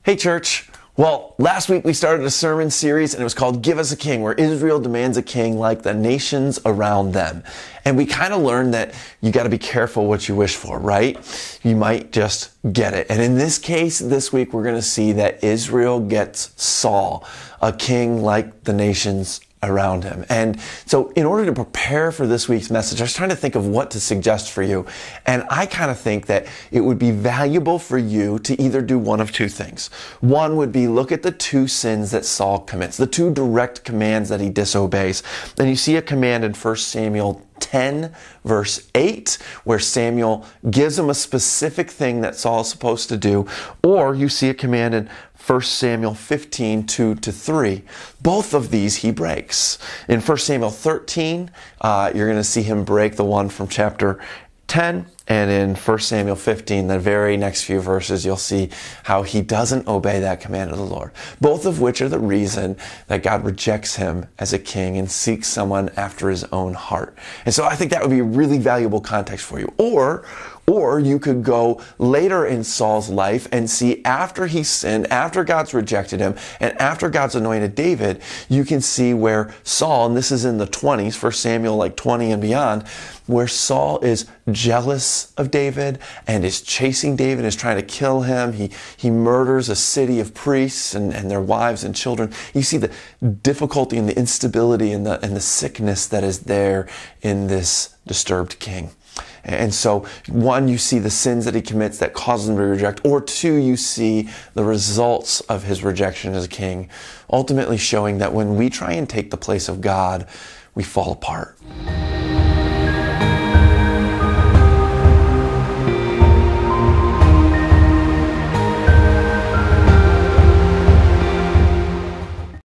Hey church. Well, last week we started a sermon series and it was called Give Us a King, where Israel demands a king like the nations around them. And we kind of learned that you got to be careful what you wish for, right? You might just get it. And in this case, this week, we're going to see that Israel gets Saul, a king like the nations around him. And so in order to prepare for this week's message, I was trying to think of what to suggest for you. And I kind of think that it would be valuable for you to either do one of two things. One would be look at the two sins that Saul commits, the two direct commands that he disobeys. And you see a command in 1 Samuel 10 verse 8 where Samuel gives him a specific thing that Saul is supposed to do, or you see a command in 1 Samuel 15, 2-3. Both of these he breaks. In 1 Samuel 13, you're going to see him break the one from chapter 10. And in 1 Samuel 15, the very next few verses, you'll see how he doesn't obey that command of the Lord. Both of which are the reason that God rejects him as a king and seeks someone after his own heart. And so I think that would be a really valuable context for you. Or you could go later in Saul's life and see after he sinned, after God's rejected him, and after God's anointed David, you can see where Saul, and this is in the 20s, 1 Samuel like 20 and beyond, where Saul is jealous of David and is chasing David, is trying to kill him. He murders a city of priests and their wives and children. You see the difficulty and the instability and the sickness that is there in this disturbed king. And so, one, you see the sins that he commits that causes him to reject, or two, you see the results of his rejection as a king, ultimately showing that when we try and take the place of God, we fall apart.